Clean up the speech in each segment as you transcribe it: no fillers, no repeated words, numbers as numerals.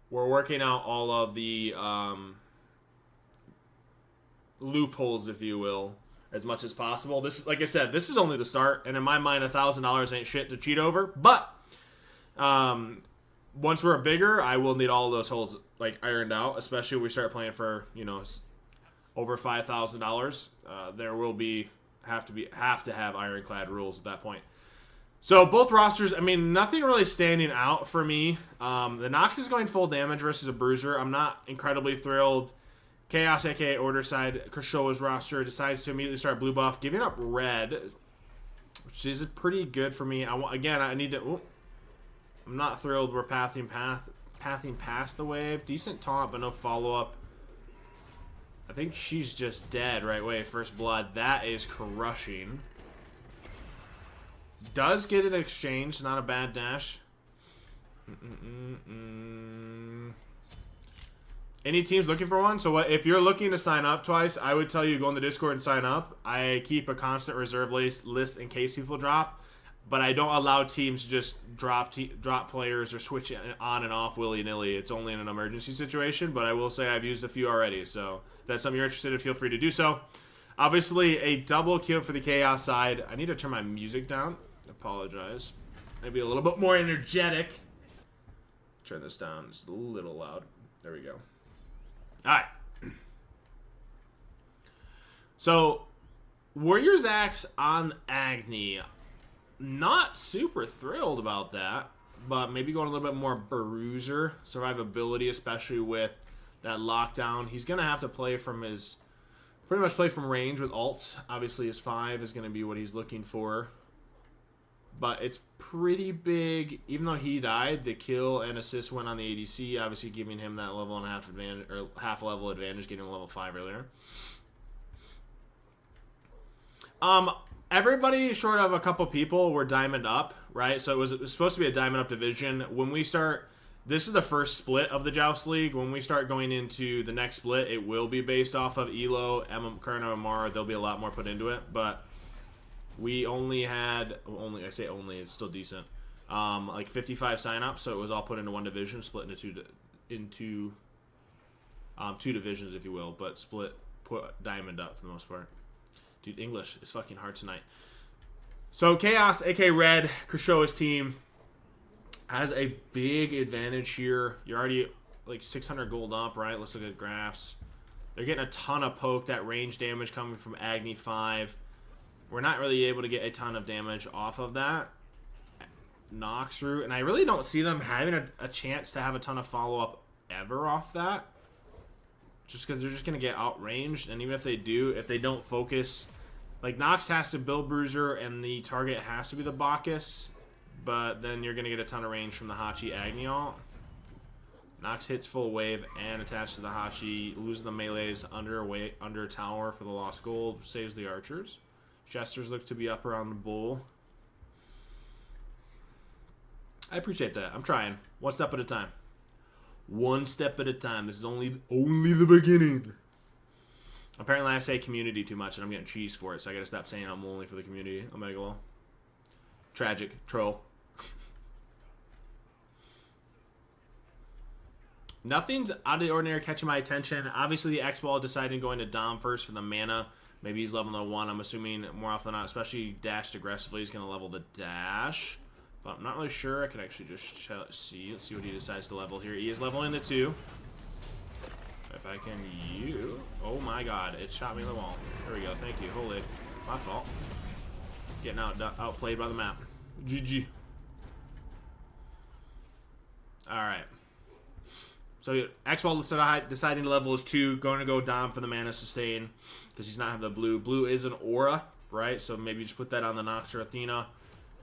we're working out all of the loopholes, if you will, as much as possible. This is, like I said, this is only the start, and in my mind, $1,000 ain't shit to cheat over. But once we're bigger, I will need all of those holes like ironed out, especially when we start playing for over $5,000. There will have to have ironclad rules at that point. So both rosters, I mean, nothing really standing out for me. The Nox is going full damage versus a Bruiser. I'm not incredibly thrilled. Chaos, aka Order side, Kershawa's roster decides to immediately start blue buff, giving up red, which is pretty good for me. I need to. Ooh, I'm not thrilled. We're pathing past the wave. Decent taunt, but no follow up. I think she's just dead right away. First blood. That is crushing. Does get an exchange, not a bad dash. Any teams looking for one? So if you're looking to sign up twice, I would tell you go in the Discord and sign up. I keep a constant reserve list in case people drop, but I don't allow teams to just drop players or switch on and off willy-nilly. It's only in an emergency situation, but I will say I've used a few already. So if that's something you're interested in, feel free to do so. Obviously, a double kill for the Chaos side. I need to turn my music down. Apologize. Maybe a little bit more energetic. Turn this down. It's a little loud. There we go. Alright. So, Warrior's Axe on Agni. Not super thrilled about that, but maybe going a little bit more Bruiser survivability, especially with that lockdown. He's going to have to play from his... pretty much play from range with ults. Obviously, his 5 is going to be what he's looking for. But it's pretty big. Even though he died, the kill and assist went on the ADC, obviously giving him that level and a half advantage, or half level advantage, getting him level 5 earlier. Everybody, short of a couple people, were diamond up, right? So it was supposed to be a diamond up division. When we start, this is the first split of the Joust League. When we start going into the next split, it will be based off of Elo, current MMR. There'll be a lot more put into it, but we only had, I say only, it's still decent, like 55 sign-ups, so it was all put into one division, split into two divisions, if you will, but put diamond up for the most part. Dude, English is fucking hard tonight. So Chaos, aka Red, Kershawa's team, has a big advantage here. You're already like 600 gold up, right? Let's look at graphs. They're getting a ton of poke, that range damage coming from Agni 5. We're not really able to get a ton of damage off of that Nox route, and I really don't see them having a chance to have a ton of follow-up ever off that, just because they're just going to get outranged, and even if they do, if they don't focus, like Nox has to build Bruiser, and the target has to be the Bacchus, but then you're going to get a ton of range from the Hachi Agni ult. Nox hits full wave and attaches to the Hachi, loses the melees under tower for the lost gold, saves the archers. Jesters look to be up around the bull. I appreciate that. I'm trying. One step at a time. One step at a time. This is only the beginning. Apparently I say community too much and I'm getting cheese for it, so I gotta stop saying I'm only for the community. Omega. Tragic. Troll. Nothing's out of the ordinary catching my attention. Obviously the X-Ball deciding going to Dom first for the mana. Maybe he's leveling 1. I'm assuming more often than not, especially dashed aggressively, he's going to level the dash. But I'm not really sure. I can actually just see. Let's see what he decides to level here. He is leveling the 2. If I can use... oh my god, it shot me in the wall. There we go. Thank you. Holy. My fault. Getting outplayed by the map. GG. Alright. So X-Ball deciding to level is 2. Going to go Dom for the mana sustain. Because he's not having the blue. Blue is an aura, right? So maybe just put that on the Nox or Athena.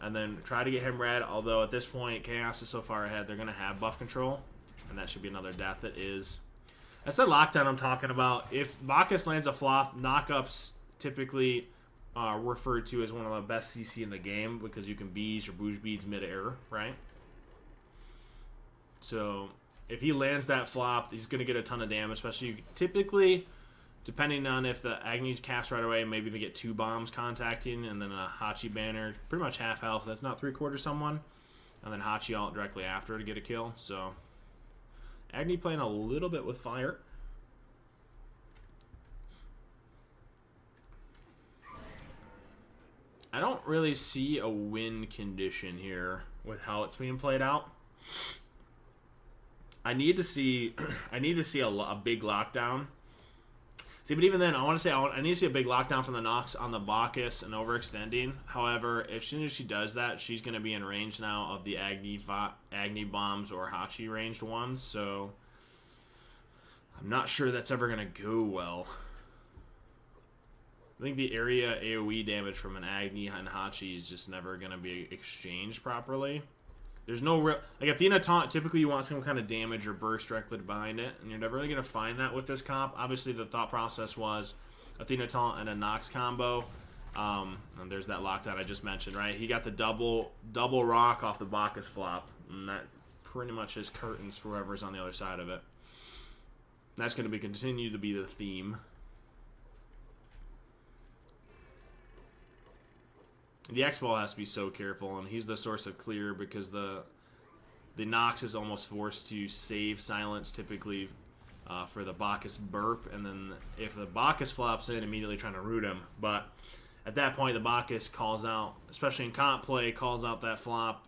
And then try to get him red. Although at this point, Chaos is so far ahead, they're going to have buff control. And that should be another death. That is... that's the lockdown I'm talking about. If Bacchus lands a flop, knockups typically are referred to as one of the best CC in the game. Because you can bees or bouge beads mid-air, right? So... if he lands that flop, he's going to get a ton of damage, especially typically, depending on if the Agni casts right away, maybe they get 2 bombs contacting, and then a Hachi banner, pretty much half health, if not 3/4 someone, and then Hachi ult directly after to get a kill. So Agni playing a little bit with fire. I don't really see a win condition here with how it's being played out. I need to see a big lockdown. See, but even then, I need to see a big lockdown from the Nox on the Bacchus and overextending. However, as soon as she does that, she's going to be in range now of the Agni bombs or Hachi ranged ones. So I'm not sure that's ever going to go well. I think the area AoE damage from an Agni and Hachi is just never going to be exchanged properly. There's no real... Like, Athena taunt, typically you want some kind of damage or burst directly behind it, and you're never really going to find that with this comp. Obviously, the thought process was Athena taunt and a Nox combo. And there's that lockdown I just mentioned, right? He got the double rock off the Bacchus flop, and that pretty much is curtains for whoever's on the other side of it. That's going to continue to be the theme. The X-Ball has to be so careful, and he's the source of clear because the Nox is almost forced to save silence typically for the Bacchus burp, and then if the Bacchus flops in, immediately trying to root him. But at that point, the Bacchus calls out, especially in comp play, calls out that flop.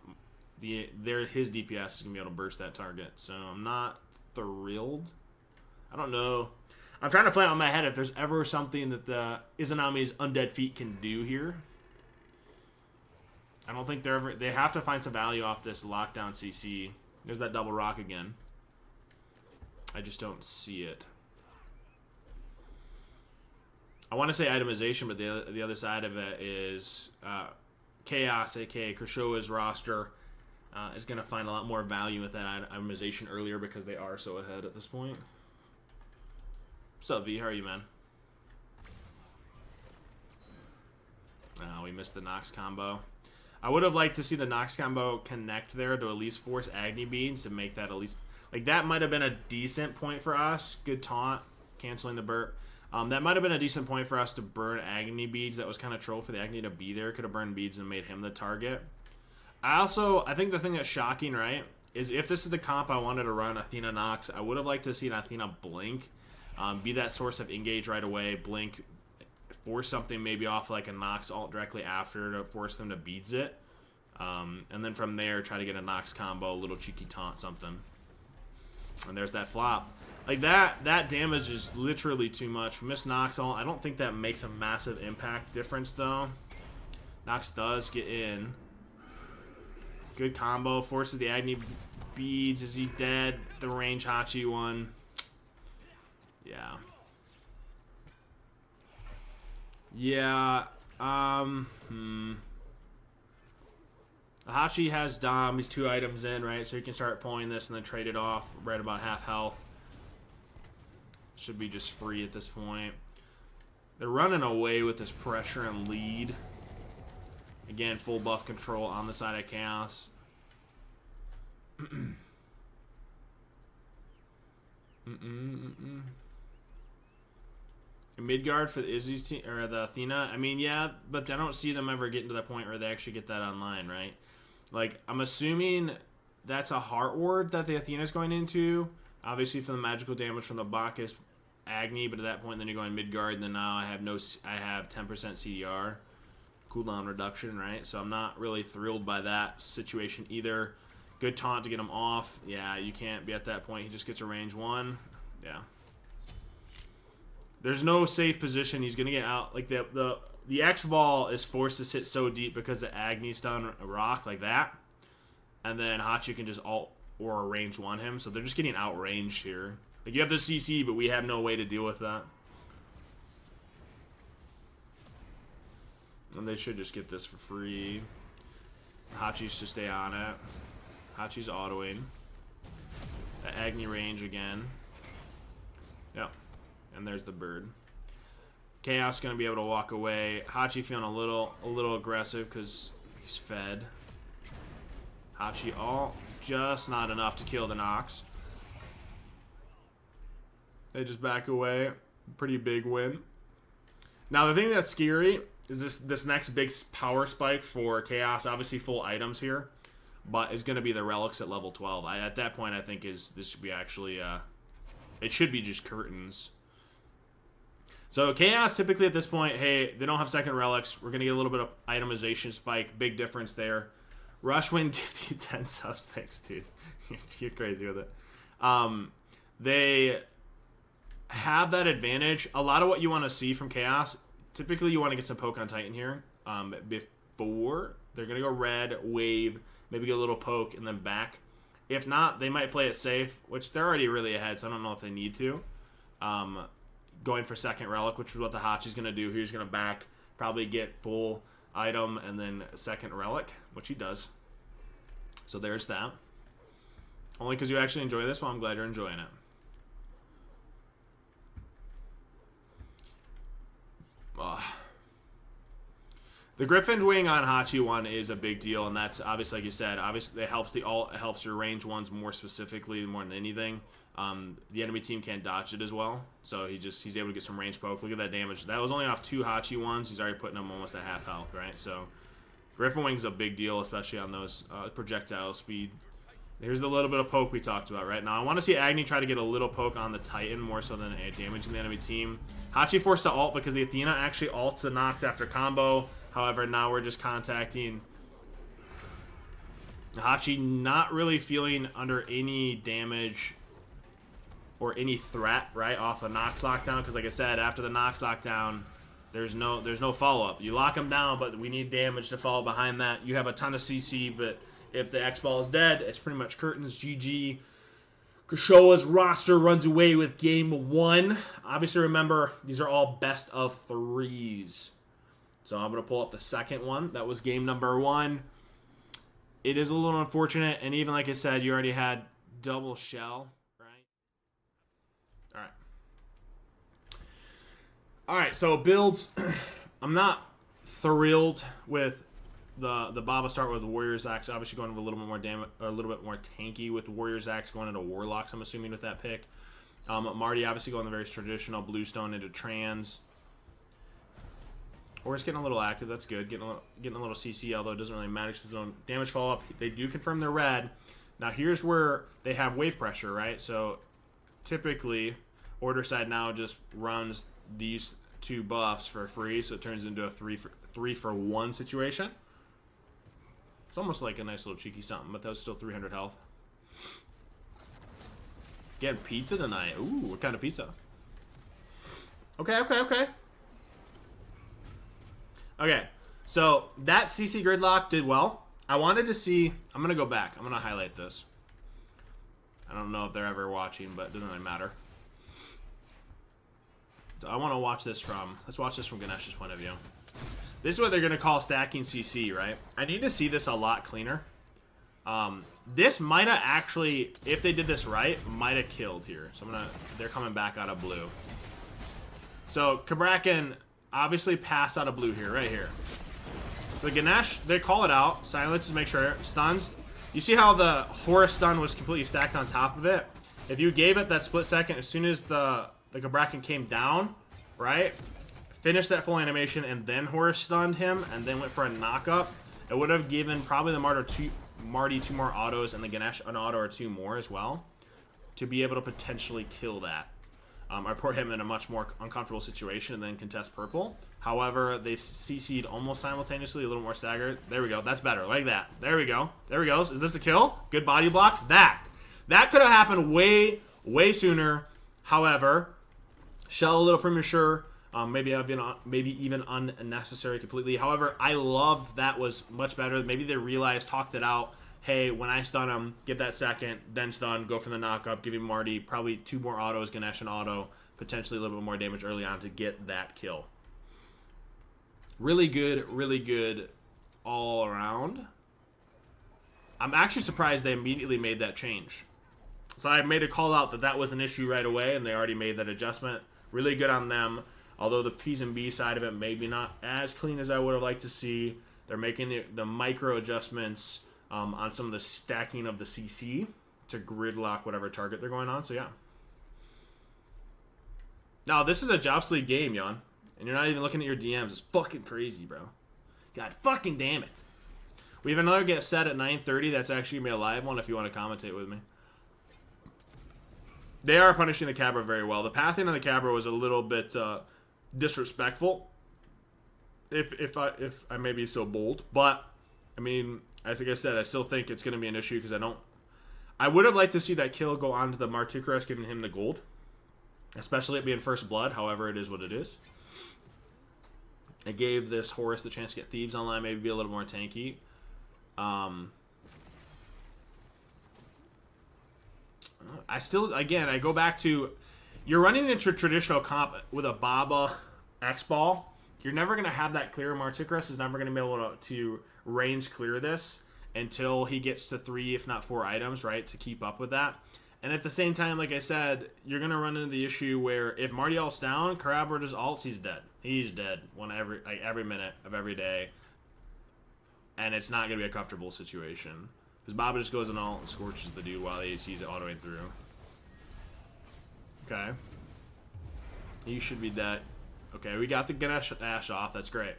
His DPS is going to be able to burst that target. So I'm not thrilled. I don't know. I'm trying to play out in my head if there's ever something that the Izanami's Undead Feet can do here. I don't think they have to find some value off this lockdown CC. There's that double rock again. I just don't see it. I want to say itemization, but the other side of it is Chaos, aka Krishoa's roster, is going to find a lot more value with that itemization earlier because they are so ahead at this point. What's up, V? How are you, man? We missed the Nox combo. I would have liked to see the Nox combo connect there to at least force Agni Beads and make that at least... Like, that might have been a decent point for us. Good taunt. Canceling the burp. That might have been a decent point for us to burn Agni Beads. That was kind of troll for the Agni to be there. Could have burned Beads and made him the target. I think the thing that's shocking, right, is if this is the comp I wanted to run Athena Nox, I would have liked to see an Athena blink. Be that source of engage right away. Blink... Force something maybe off like a Nox ult directly after to force them to beads it. And then from there, try to get a Nox combo, a little cheeky taunt, something. And there's that flop. Like that damage is literally too much. Miss Nox ult, I don't think that makes a massive impact difference though. Nox does get in. Good combo, forces the Agni beads. Is he dead? The range Hachi one. Yeah. Yeah, Hachi has Dom, he's 2 items in, right? So he can start pulling this and then trade it off right about half health. Should be just free at this point. They're running away with this pressure and lead. Again, full buff control on the side of Chaos. Midgard for the Izzy's team or the Athena. I mean, yeah, but I don't see them ever getting to that point where they actually get that online, right? Like, I'm assuming that's a Heart Ward that the Athena's going into. Obviously, for the magical damage from the Bacchus Agni, but at that point, then you're going Midgard, and then now I have 10% CDR cooldown reduction, right? So I'm not really thrilled by that situation either. Good taunt to get him off. Yeah, you can't be at that point. He just gets a range 1. Yeah. There's no safe position. He's gonna get out. Like the X ball is forced to sit so deep because the Agni stun rock like that, and then Hachi can just ult or range 1 him. So they're just getting outranged here. Like, you have the CC, but we have no way to deal with that. And they should just get this for free. Hachi should stay on it. Hachi's autoing. The Agni range again. Yep. And there's the bird. Chaos gonna be able to walk away. Hachi feeling a little aggressive because he's fed. Hachi just not enough to kill the Nox. They just back away. Pretty big win. Now the thing that's scary is this next big power spike for Chaos. Obviously full items here. but is going to be the relics at level 12. At that point, I think this should be actually, it should be just curtains. So Chaos typically at this point, hey, they don't have second relics. We're going to get a little bit of itemization spike. Big difference there. Rushwind gift you 10 subs. Thanks, dude. You're crazy with it. They have that advantage. A lot of what you want to see from Chaos, typically you want to get some poke on Titan here. Before, they're going to go red, wave, maybe get a little poke, and then back. If not, they might play it safe, which they're already really ahead, so I don't know if they need to. Going for second relic, which is what the Hachi's going to do. He's going to back, probably get full item, and then second relic, which he does. So there's that. Only because you actually enjoy this one, I'm glad you're enjoying it. The Griffin Wing on Hachi 1 is a big deal, and that's obviously, like you said, obviously it helps the ult, it helps your range ones more specifically, more than anything. The enemy team can't dodge it as well, so he's able to get some range poke. Look at that damage. That was only off 2 Hachi ones. He's already putting them almost at half health, right? So Griffin Wing's a big deal, especially on those projectile speed. Here's the little bit of poke we talked about, right? Now I want to see Agni try to get a little poke on the Titan more so than damaging the enemy team. Hachi forced to ult because the Athena actually ults the Nox after combo. However, now we're just contacting Hachi, not really feeling under any damage or any threat, right, off a Nox lockdown. Because like I said, after the Nox lockdown, there's no follow-up. You lock him down, but we need damage to follow behind that. You have a ton of CC, but if the X-Ball is dead, it's pretty much curtains, GG. Kushoa's roster runs away with game 1. Obviously, remember, these are all best of 3s. So I'm going to pull up the second one. That was game number 1. It is a little unfortunate, and even like I said, you already had double shell, right? All right, so builds. I'm not thrilled with the Baba start with Warrior's Axe. Obviously going a little bit more damage, a little bit more tanky with Warrior's Axe going into Warlocks, I'm assuming, with that pick. Marty obviously going the very traditional Bluestone into Trans. Or it's getting a little active. That's good. Getting a little CC, although it doesn't really matter because there's no damage follow-up. They do confirm they're red. Now, here's where they have wave pressure, right? So, typically, Order Side now just runs these 2 buffs for free, so it turns into a 3 for 1 situation. It's almost like a nice little cheeky something, but that was still 300 health. Getting pizza tonight. Ooh, what kind of pizza? Okay. Okay, so that CC Gridlock did well. I wanted to see... I'm going to go back. I'm going to highlight this. I don't know if they're ever watching, but it doesn't really matter. So I want to watch this from... Let's watch this from Ganesh's point of view. This is what they're going to call stacking CC, right? I need to see this a lot cleaner. This might have actually, if they did this right, might have killed here. So they're coming back out of blue. So Kabrakan... obviously pass out of blue here, right here. So Ganesh, they call it out. Silence to make sure. Stuns. You see how the Horus stun was completely stacked on top of it? If you gave it that split second, as soon as the Kabrakan came down, right? Finished that full animation and then Horus stunned him and then went for a knock-up, it would have given probably the Marty 2 more autos and the Ganesh an auto or 2 more as well to be able to potentially kill that. I put him in a much more uncomfortable situation and then contest purple. However, they CC'd almost simultaneously, a little more staggered. There we go. That's better. Like that. There we go. There we go. Is this a kill? Good body blocks. That could have happened way sooner. However, shell a little premature. Maybe even unnecessary completely. However, I loved that was much better. Maybe they realized, talked it out. Hey, when I stun him, get that second, then stun, go for the knock-up, give him Marty, probably 2 more autos, Ganesh an auto, potentially a little bit more damage early on to get that kill. Really good all around. I'm actually surprised they immediately made that change. So I made a call out that was an issue right away, and they already made that adjustment. Really good on them. Although the P's and B side of it maybe not as clean as I would have liked to see. They're making the micro adjustments on some of the stacking of the CC to gridlock whatever target they're going on. So, yeah. Now, this is a Joust League game, Jan. And you're not even looking at your DMs. It's fucking crazy, bro. God fucking damn it. We have another get set at 9:30. That's actually going to be a live one if you want to commentate with me. They are punishing the Cabra very well. The pathing on the Cabra was a little bit disrespectful, if I may be so bold. But, I mean, as I said, I still think it's going to be an issue because I would have liked to see that kill go on to the Martukaris, giving him the gold. Especially it being first blood. However, it is what it is. It gave this Horus the chance to get Thebes online, maybe be a little more tanky. I still, again, I go back to, you're running into traditional comp with a Baba X-Ball. You're never going to have that clear. Martukaris is never going to be able to range clear this until he gets to 3, if not 4 items, right, to keep up with that. And at the same time, like I said, you're going to run into the issue where if Marty ults down, Karabra just ults, he's dead. He's dead every minute of every day. And it's not going to be a comfortable situation. Because Baba just goes in ult and scorches the dude while he sees it all the way through. Okay. He should be dead. Okay, we got the Ganesh dash off. That's great.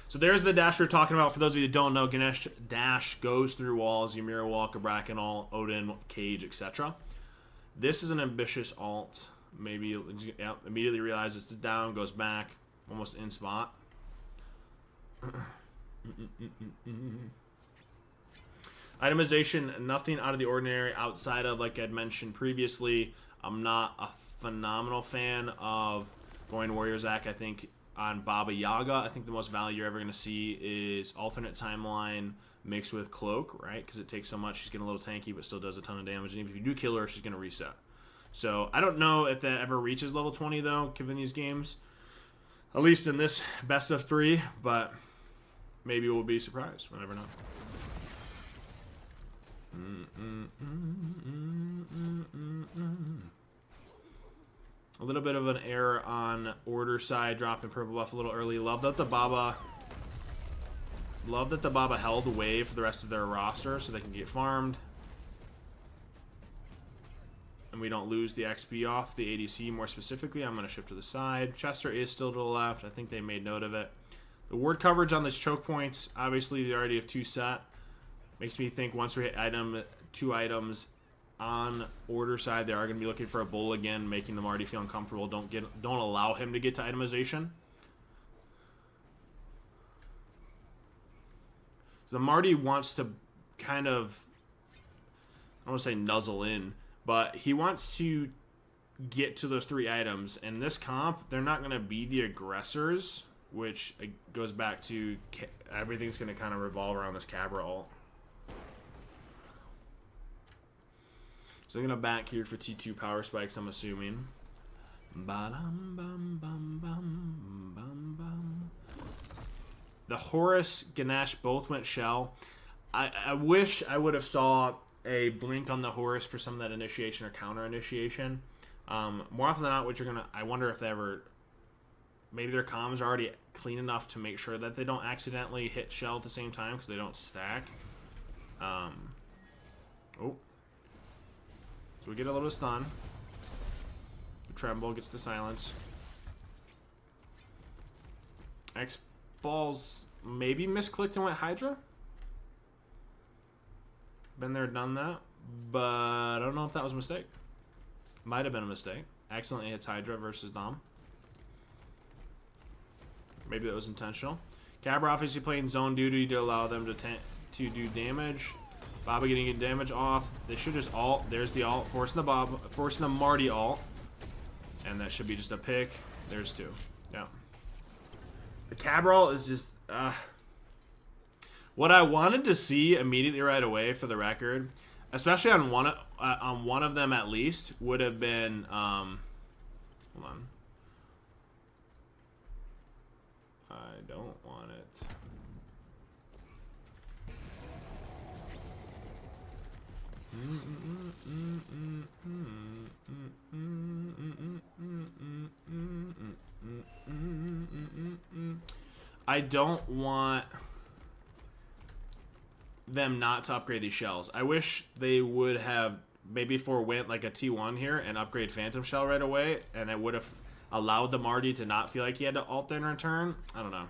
So there's the dash we're talking about. For those of you that don't know, Ganesh dash goes through walls. Ymir wall, Bracken ult, Odin, Cage, etc. This is an ambitious ult. Maybe, yeah, immediately realizes it's down, goes back, almost in spot. Itemization, nothing out of the ordinary outside of, like I'd mentioned previously, I'm not a phenomenal fan of going Warrior Zac. I think on Baba Yaga, I think the most value you're ever going to see is alternate timeline mixed with Cloak, right? Because it takes so much. She's getting a little tanky, but still does a ton of damage. And even if you do kill her, she's going to reset. So I don't know if that ever reaches level 20, though, given these games. At least in this best of 3, but maybe we'll be surprised. We'll never know. A little bit of an error on order side, dropping purple buff a little early. Love that the Baba held the wave for the rest of their roster so they can get farmed. And we don't lose the XP off the ADC more specifically. I'm going to shift to the side. Chester is still to the left. I think they made note of it. The ward coverage on this choke points, obviously they already have 2 set. Makes me think once we hit 2 items on order side, they are going to be looking for a bull again, making them already feel uncomfortable. Don't allow him to get to itemization. So Marty wants to kind of, I don't want to say nuzzle in, but he wants to get to those 3 items. In this comp, they're not going to be the aggressors, which goes back to everything's going to kind of revolve around this Cabra ult. So I'm going to back here for T2 power spikes, I'm assuming. The Horus, Ganesh both went shell. I wish I would have saw a blink on the Horus for some of that initiation or counter initiation. More often than not, what you're going to... I wonder if they ever... Maybe their comms are already clean enough to make sure that they don't accidentally hit shell at the same time because they don't stack. Oh. So we get a little stun. The tremble gets the silence. X-Balls maybe misclicked and went Hydra. Been there, done that. But I don't know if that was a mistake. Might have been a mistake. Accidentally hits Hydra versus Dom. Maybe that was intentional. Cabra obviously playing zone duty to allow them to do damage. Baba getting damage off. They should just ult. There's the ult. Forcing the Marty ult. And that should be just a pick. There's 2. Yeah. The Cabral is just... what I wanted to see immediately right away, for the record, especially on one of them at least, would have been... hold on. I don't want it. I don't want them not to upgrade these shells. I wish they would have maybe went like a T1 here and upgrade Phantom Shell right away, and it would have allowed the Marty to not feel like he had to ult in return. I don't know.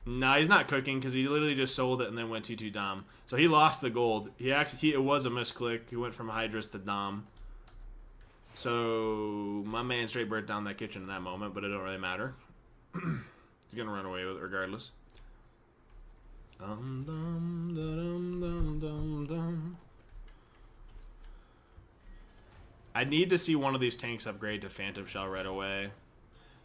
Nah, he's not cooking because he literally just sold it and then went 2-2 Dom. So he lost the gold. It was a misclick. He went from Hydrus to Dom. So my man straight burnt down that kitchen in that moment, but it don't really matter. He's gonna run away with it regardless. Dum, dum, dum, dum, dum, dum. I need to see one of these tanks upgrade to Phantom Shell right away.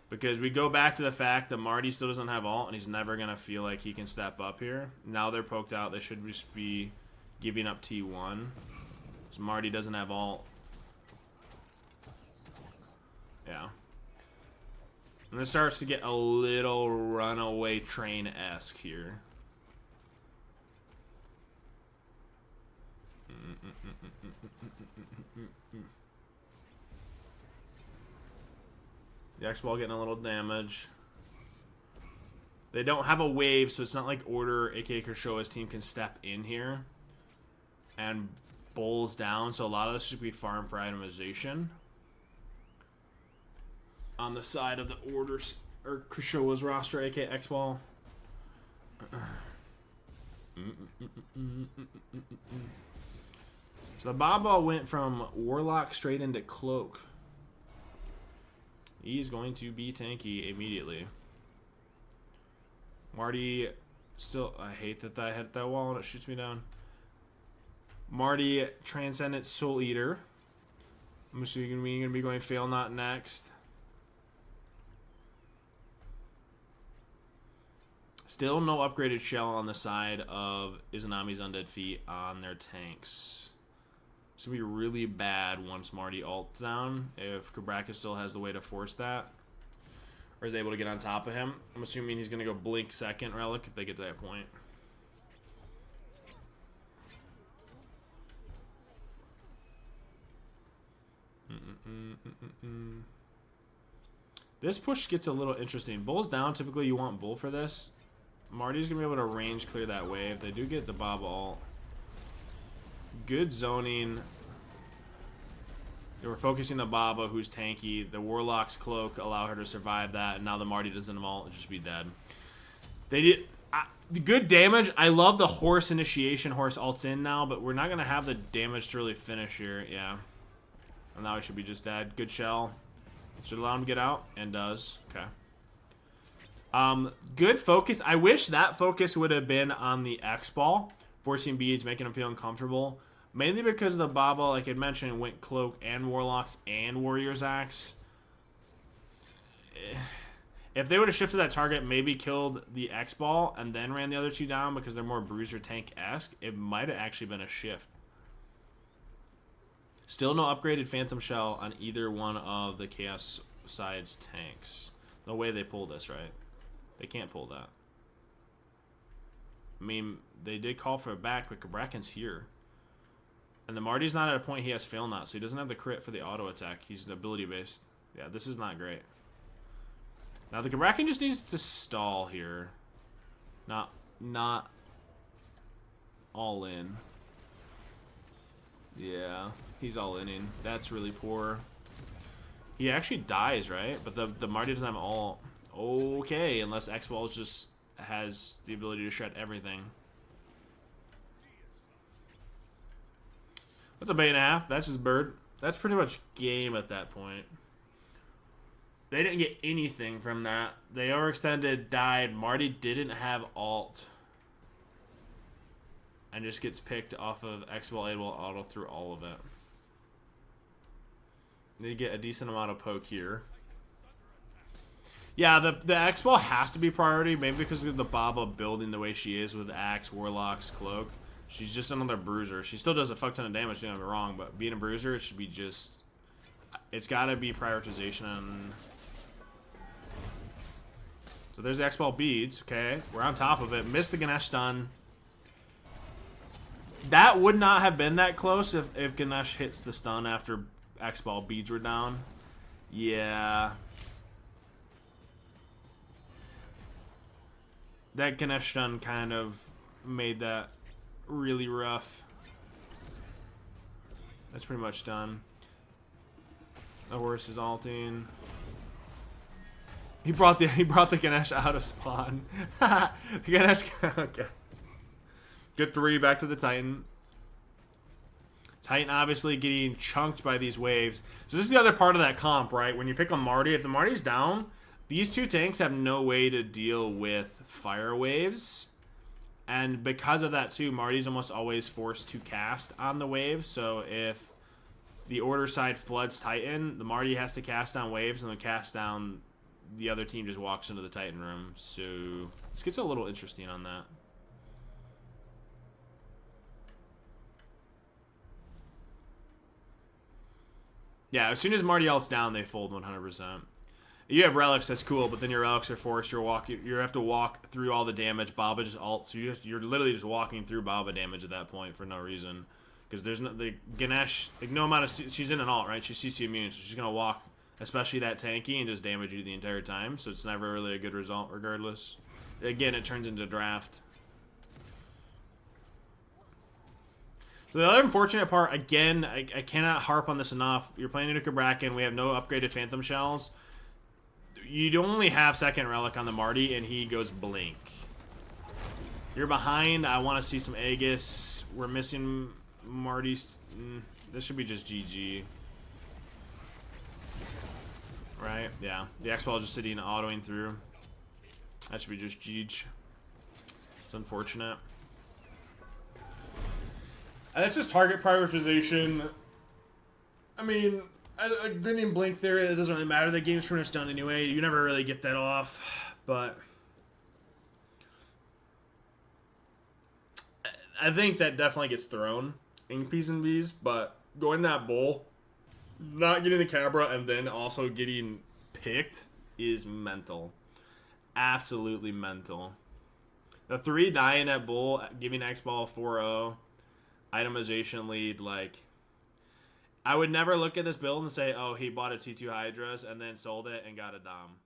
Because we go back to the fact that Marty still doesn't have ult, and he's never going to feel like he can step up here. Now they're poked out. They should just be giving up T1. So Marty doesn't have ult. Yeah. And this starts to get a little runaway train-esque here. The X-Ball getting a little damage. They don't have a wave, so it's not like Order, aka Kershawa's team, can step in here and bowls down. So a lot of this should be farm for itemization. On the side of the Orders, or Kershawa's roster, aka X-Ball. So the Baba went from Warlock straight into Cloak. He's going to be tanky immediately. Marty still... I hate that I hit that wall and it shoots me down. Marty, Transcendent Soul Eater. I'm assuming we're going to be going Fail Not next. Still no upgraded shell on the side of Izanami's Undead Feet on their tanks. It's going to be really bad once Marty ults down, if Cabraka still has the way to force that, or is able to get on top of him. I'm assuming he's going to go Blink second Relic if they get to that point. This push gets a little interesting. Bull's down. Typically you want Bull for this. Marty's going to be able to range clear that wave. They do get the Bob ult. Good zoning. They were focusing the Baba, who's tanky. The Warlock's Cloak allow her to survive that, and now the Marty doesn't ult, it'll just be dead. They did good damage. I love the Horse initiation. Horse ults in now, but we're not gonna have the damage to really finish here. Yeah, and now he should be just dead. Good shell. Should allow him to get out, and does. Okay. Good focus. I wish that focus would have been on the X-Ball. Forcing beads, making him feel uncomfortable. Mainly because the Baba, like I mentioned, went Cloak and Warlocks and Warrior's Axe. If they would have shifted that target, maybe killed the X-Ball, and then ran the other two down because they're more Bruiser Tank-esque, it might have actually been a shift. Still no upgraded Phantom Shell on either one of the Chaos side's tanks. No way they pull this, right? They can't pull that. I mean, they did call for it back, but Cabrakan's here. And the Marty's not at a point he has Fail Not, so he doesn't have the crit for the auto attack. He's ability-based. Yeah, this is not great. Now, the Cabrakan just needs to stall here. Not all in. Yeah, he's all in. That's really poor. He actually dies, right? But the Marty doesn't have all. Okay, unless X-Ball just has the ability to shred everything. That's a 8.5. That's his bird. That's pretty much game at that point. They didn't get anything from that. They overextended, died. Marty didn't have ult. And just gets picked off of X-Ball, A-Ball, auto through all of it. They get a decent amount of poke here. Yeah, the X-Ball has to be priority, maybe because of the Baba building the way she is with Axe, Warlock's Cloak. She's just another bruiser. She still does a fuck ton of damage, don't get me wrong, but being a bruiser, it should be just... It's gotta be prioritization. So there's the X-Ball beads, okay. We're on top of it. Missed the Ganesh stun. That would not have been that close if Ganesh hits the stun after X-Ball beads were down. Yeah. That Ganesh stun kind of made that really rough. That's pretty much done. The horse is ulting. He brought the Ganesh out of spawn. The Ganesh. Okay. Good 3 back to the Titan. Titan obviously getting chunked by these waves. So this is the other part of that comp, right? When you pick a Marty, if the Marty's down, these two tanks have no way to deal with fire waves. And because of that too, Marty's almost always forced to cast on the waves. So if the order side floods Titan, the Marty has to cast down waves, and then cast down, the other team just walks into the Titan room. So this gets a little interesting on that. Yeah, as soon as Marty ult's down, they fold 100%. You have relics, that's cool, but then your relics are forced. You have to walk through all the damage. Baba just ult, so you're literally just walking through Baba damage at that point for no reason, because there's no the Ganesh, like no amount of she's in an ult, right? She's CC immune, so she's gonna walk, especially that tanky, and just damage you the entire time. So it's never really a good result, regardless. Again, it turns into draft. So the other unfortunate part, again, I cannot harp on this enough. You're playing Nuka Bracken. We have no upgraded Phantom Shells. You only have second relic on the Marty, and he goes blink. You're behind. I want to see some Aegis. We're missing Marty's. This should be just GG. Right? Yeah. The X-Ball is just sitting autoing through. That should be just GG. It's unfortunate. And that's just target prioritization. I mean, getting blink there, it doesn't really matter. The game's pretty much done anyway. You never really get that off. But I think that definitely gets thrown in P's and B's. But going that bull, not getting the Cabra, and then also getting picked is mental. Absolutely mental. The 3 dying at bull, giving X-Ball 4-0. Itemization lead, like, I would never look at this build and say, oh, he bought a T2 Hydras and then sold it and got a Dom.